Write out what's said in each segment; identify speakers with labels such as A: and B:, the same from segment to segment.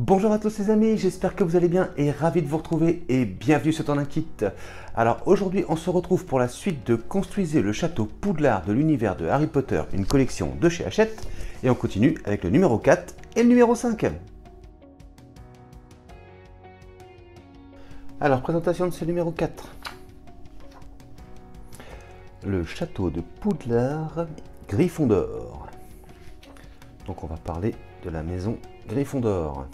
A: Bonjour à tous les amis, j'espère que vous allez bien et ravi de vous retrouver et bienvenue sur Ton Kit. Alors aujourd'hui on se retrouve pour la suite de Construisez le château Poudlard de l'univers de Harry Potter, une collection de chez Hachette, et on continue avec le numéro 4 et le numéro 5. Alors présentation de ce numéro 4. Le château de Poudlard, Gryffondor. Donc on va parler de la maison Gryffondor.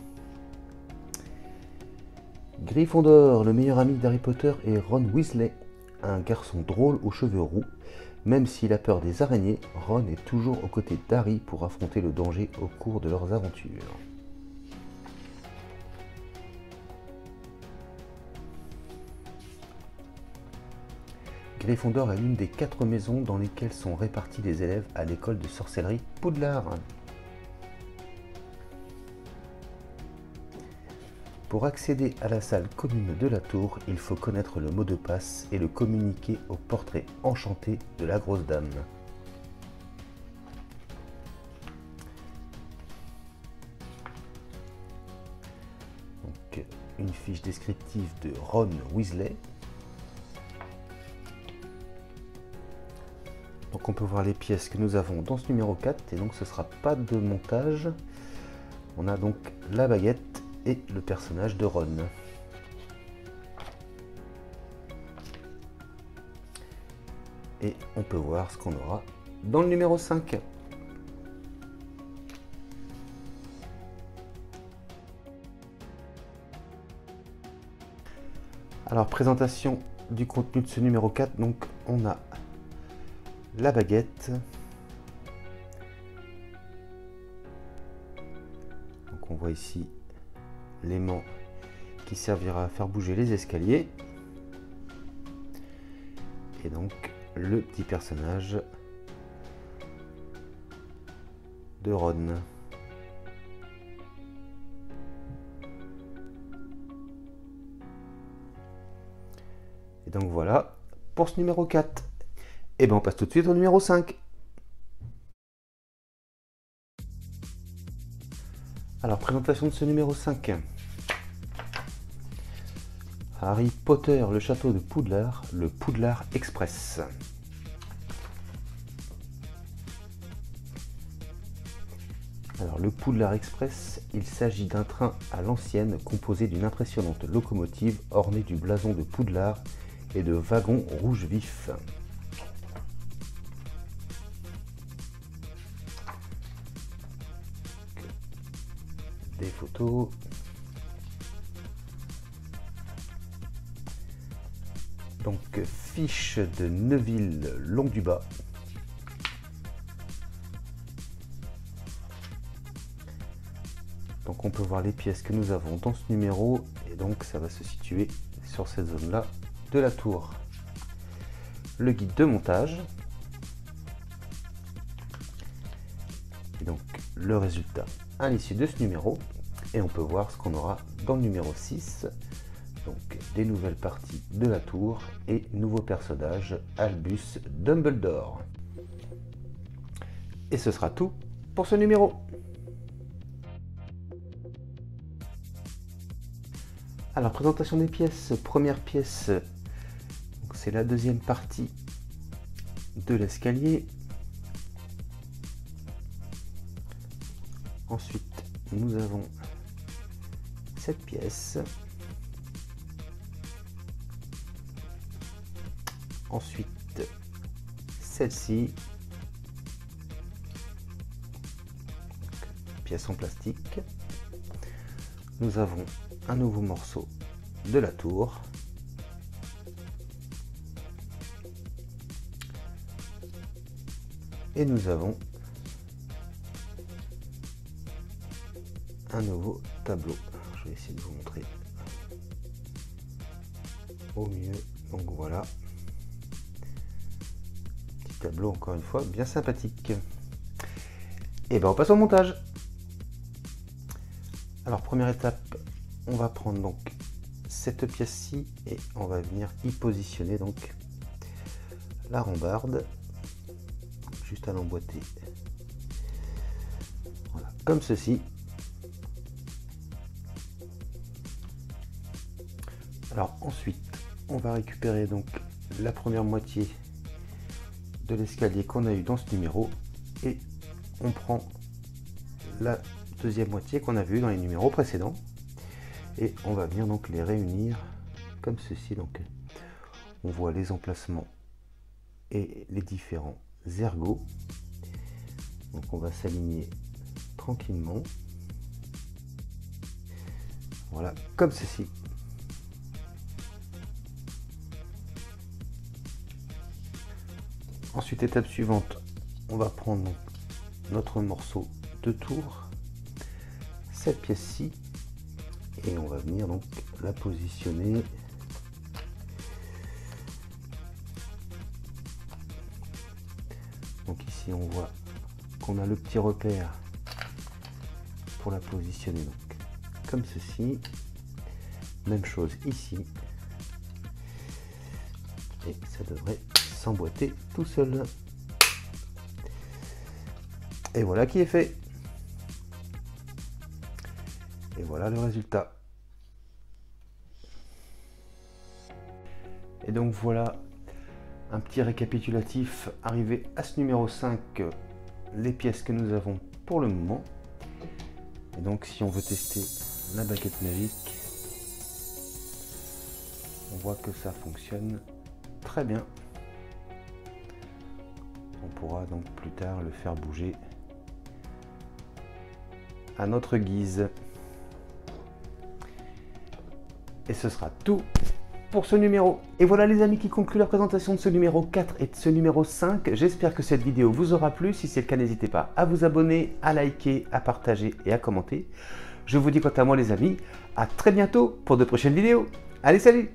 A: Gryffondor, le meilleur ami d'Harry Potter est Ron Weasley, un garçon drôle aux cheveux roux. Même s'il a peur des araignées, Ron est toujours aux côtés d'Harry pour affronter le danger au cours de leurs aventures. Gryffondor est l'une des 4 maisons dans lesquelles sont répartis les élèves à l'école de sorcellerie Poudlard. Pour accéder à la salle commune de la tour, il faut connaître le mot de passe et le communiquer au portrait enchanté de la grosse dame. Donc, une fiche descriptive de Ron Weasley. Donc on peut voir les pièces que nous avons dans ce numéro 4 et donc ce ne sera pas de montage. On a donc la baguette et le personnage de Ron. Et on peut voir ce qu'on aura dans le numéro 5. Alors présentation du contenu de ce numéro 4, donc on a la baguette. Donc on voit ici l'aimant qui servira à faire bouger les escaliers. Et donc le petit personnage de Ron. Et donc voilà pour ce numéro 4. Et bien on passe tout de suite au numéro 5. Alors présentation de ce numéro 5. Harry Potter, le château de Poudlard, le Poudlard Express. Alors le Poudlard Express, il s'agit d'un train à l'ancienne composé d'une impressionnante locomotive ornée du blason de Poudlard et de wagons rouge vif. Des photos. Donc fiche de Neville Londubat. Donc on peut voir les pièces que nous avons dans ce numéro et donc ça va se situer sur cette zone là de la tour. Le guide de montage. Et donc le résultat à l'issue de ce numéro. Et on peut voir ce qu'on aura dans le numéro 6. Donc des nouvelles parties de la tour et nouveaux personnages, Albus Dumbledore. Et ce sera tout pour ce numéro. Alors présentation des pièces, première pièce, c'est la deuxième partie de l'escalier. Ensuite nous avons cette pièce. Ensuite, celle-ci, pièce en plastique. Nous avons un nouveau morceau de la tour. Et nous avons un nouveau tableau. Je vais essayer de vous montrer au mieux. Donc voilà. Tableau encore une fois bien sympathique. Et ben on passe au montage. Alors première étape, on va prendre donc cette pièce-ci et on va venir y positionner donc la rambarde juste à l'emboîter. Voilà, comme ceci. on va récupérer donc la première moitié de l'escalier qu'on a eu dans ce numéro et on prend la deuxième moitié qu'on a vue dans les numéros précédents et on va venir donc les réunir comme ceci. Donc on voit les emplacements et les différents ergots. Donc on va s'aligner tranquillement, voilà, comme ceci. Ensuite, étape suivante, on va prendre donc notre morceau de tour, cette pièce-ci, et on va venir donc la positionner donc ici on voit qu'on a le petit repère pour la positionner donc comme ceci. Même chose ici et ça devrait s'emboîter tout seul. Et voilà qui est fait. Et voilà le résultat. Et donc voilà un petit récapitulatif arrivé à ce numéro 5, les pièces que nous avons pour le moment. Et donc si on veut tester la baguette magique, on voit que ça fonctionne très bien. On pourra donc plus tard le faire bouger à notre guise. Et ce sera tout pour ce numéro. Et voilà les amis qui conclut la présentation de ce numéro 4 et de ce numéro 5. J'espère que cette vidéo vous aura plu. Si c'est le cas, n'hésitez pas à vous abonner, à liker, à partager et à commenter. Je vous dis quant à moi les amis, à très bientôt pour de prochaines vidéos. Allez, salut!